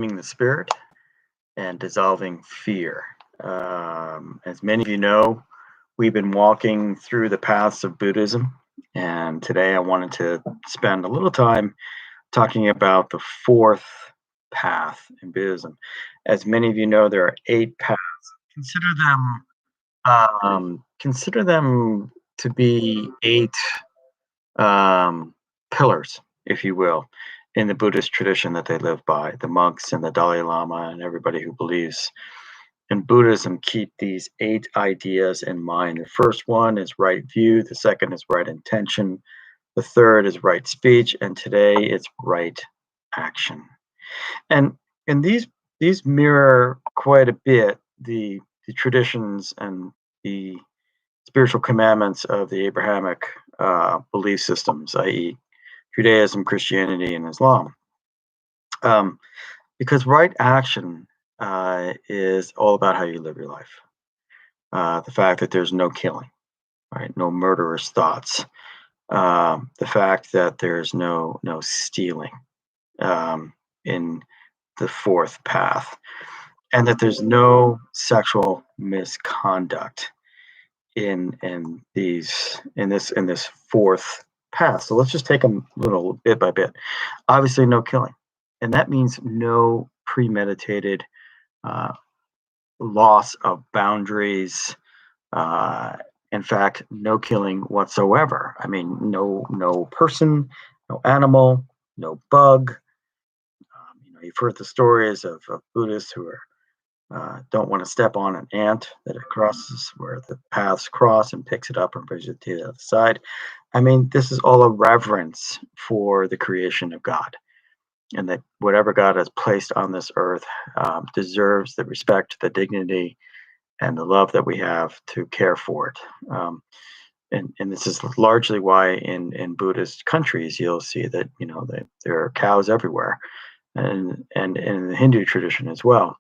Taming the spirit and dissolving fear. As many of you know, we've been walking through the paths of Buddhism, and today I wanted to spend a little time talking about the fourth path in Buddhism. As many of you know, there are 8 paths. Consider consider them to be 8 pillars, if you will, in the Buddhist tradition that they live by. The monks and the Dalai Lama and everybody who believes in Buddhism keep these 8 ideas in mind. The first one is right view, the second is right intention, the third is right speech, and today it's right action. And and these mirror quite a bit the traditions and the spiritual commandments of the Abrahamic belief systems, i.e., Judaism, Christianity, and Islam. Um, because right action is all about how you live your life. The fact that there's no killing, right? No murderous thoughts. The fact that there's no stealing in the fourth path, and that there's no sexual misconduct in this fourth path. So let's just take them little bit by bit. Obviously, no killing, and that means no premeditated uh, loss of boundaries. Uh, in fact, no killing whatsoever. I mean, no person, no animal, no bug. You've heard the stories of Buddhists who are don't want to step on an ant that it crosses where the paths cross and picks it up and brings it to the other side. I mean, this is all a reverence for the creation of God, and that whatever God has placed on this earth deserves the respect, the dignity, and the love that we have to care for it. And this is largely why in Buddhist countries you'll see that that there are cows everywhere, and in the Hindu tradition as well,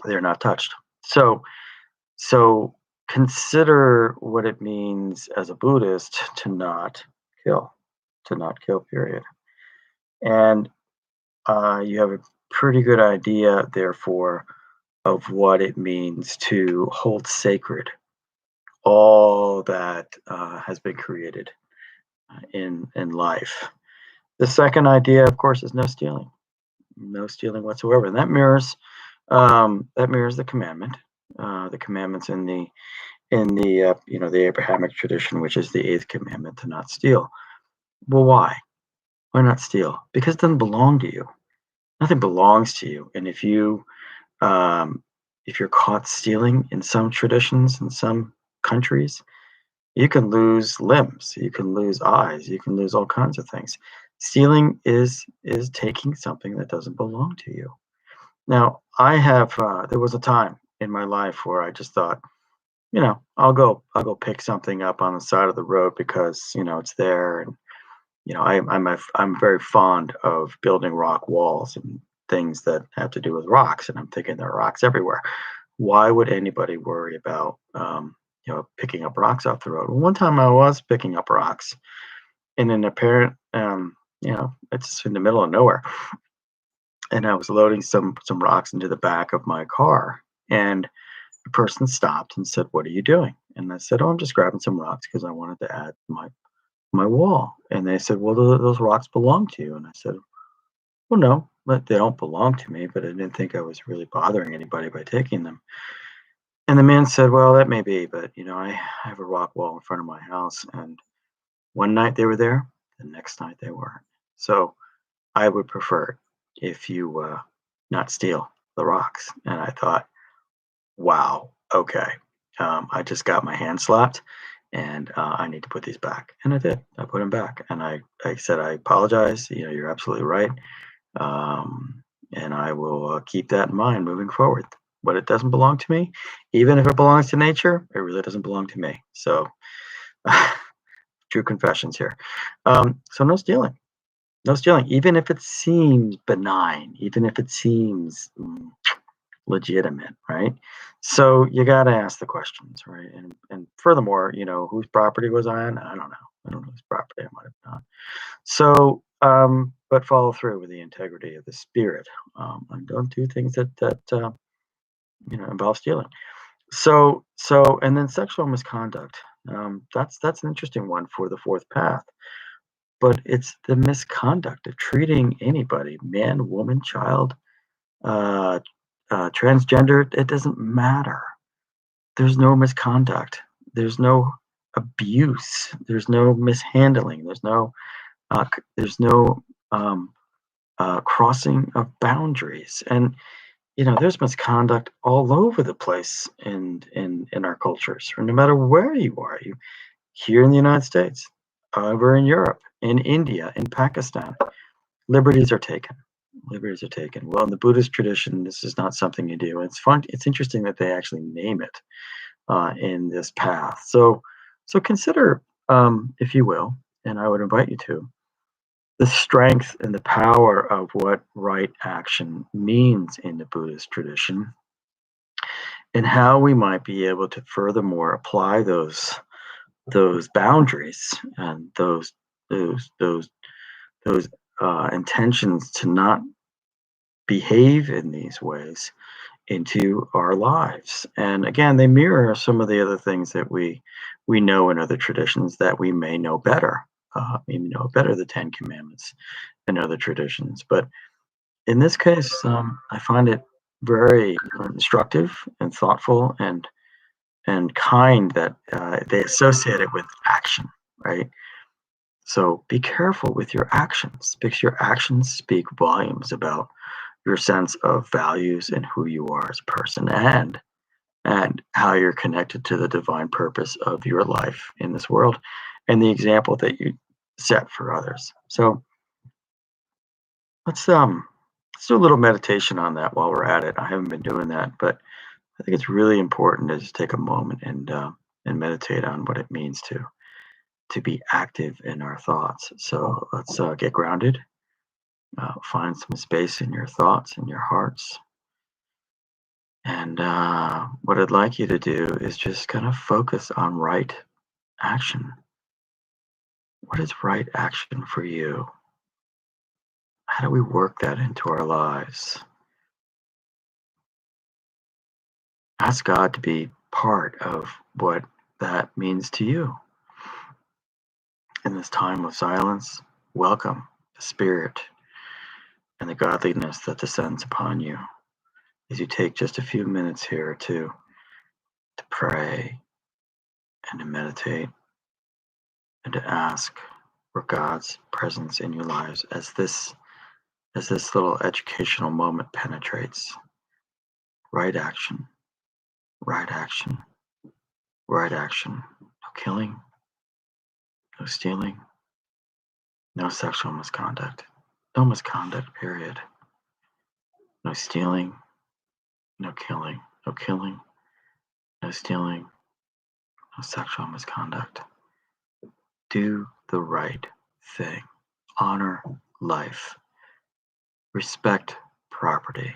they're not touched. So consider what it means as a Buddhist to not kill, period. And you have a pretty good idea, therefore, of what it means to hold sacred all that has been created in life. The second idea, of course, is no stealing whatsoever, and that mirrors the commandment, the commandments in the Abrahamic tradition, which is the eighth commandment to not steal. Well, why? Why not steal? Because it doesn't belong to you. Nothing belongs to you, and um, if you're caught stealing in some traditions in some countries, you can lose limbs, you can lose eyes, you can lose all kinds of things. Stealing is taking something that doesn't belong to you. Now, I have there was a time in my life where I just thought, I'll go pick something up on the side of the road because it's there, and I'm very fond of building rock walls and things that have to do with rocks, and I'm thinking there are rocks everywhere. Why would anybody worry about picking up rocks off the road? Well, one time I was picking up rocks in an apparent it's in the middle of nowhere, and I was loading some rocks into the back of my car, and the person stopped and said, "What are you doing?" And I said, "Oh, I'm just grabbing some rocks because I wanted to add my wall." And they said, "Well, those rocks belong to you." And I said, "Well, no, but they don't belong to me, but I didn't think I was really bothering anybody by taking them." And the man said, "Well, that may be, but I have a rock wall in front of my house, and one night they were there, the next night they weren't. So I would prefer if you not steal the rocks." And I thought, wow, okay. I just got my hand slapped, and I need to put these back. And I did. I put them back, and I said, "I apologize. You're absolutely right, and I will keep that in mind moving forward. But it doesn't belong to me, even if it belongs to nature. It really doesn't belong to me." So, true confessions here. So no stealing. No stealing, even if it seems benign, even if it seems legitimate, right? So you got to ask the questions, right? And furthermore, whose property was I on? I don't know. I don't know whose property I might have been on. So but follow through with the integrity of the spirit, and don't do things that involve stealing. And then sexual misconduct. That's an interesting one for the fourth path, but it's the misconduct of treating anybody, man, woman, child, uh, transgender. It doesn't matter. There's no misconduct. There's no abuse. There's no mishandling. There's no crossing of boundaries. And there's misconduct all over the place in our cultures, or no matter where you are. You here in the United States, over in Europe, in India, in Pakistan, liberties are taken. Liberties are taken. Well, in the Buddhist tradition, this is not something you do. It's fun. It's interesting that they actually name it in this path. So consider, if you will, and I would invite you to, the strength and the power of what right action means in the Buddhist tradition, and how we might be able to furthermore apply those boundaries and those intentions to not behave in these ways into our lives. And again, they mirror some of the other things that we know in other traditions that we may know better. We know better the Ten Commandments and other traditions, but in this case, I find it very instructive and thoughtful and kind that they associate it with action, right? So be careful with your actions, because your actions speak volumes about your sense of values and who you are as a person, and how you're connected to the divine purpose of your life in this world and the example that you set for others. So let's do a little meditation on that while we're at it. I haven't been doing that, but I think it's really important to just take a moment and meditate on what it means to be active in our thoughts. So let's get grounded. Find some space in your thoughts and your hearts. And what I'd like you to do is just kind of focus on right action. What is right action for you? How do we work that into our lives? Ask God to be part of what that means to you. In this time of silence, welcome the Spirit and the godliness that descends upon you as you take just a few minutes here to pray and to meditate and to ask for God's presence in your lives as this little educational moment penetrates. Right action, right action, right action. No killing, no stealing, no sexual misconduct. No misconduct, period. No stealing, no killing, no killing, no stealing, no sexual misconduct. Do the right thing. Honor life. Respect property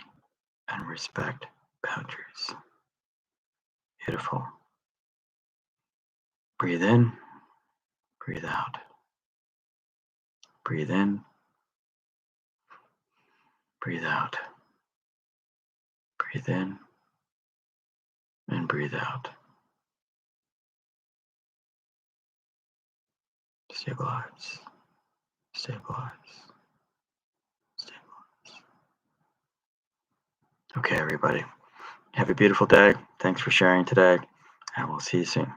and respect boundaries. Beautiful. Breathe in, breathe out. Breathe in, breathe out. Breathe in and breathe out. Stabilize, stabilize, stabilize. Okay, everybody. Have a beautiful day. Thanks for sharing today, and we'll see you soon.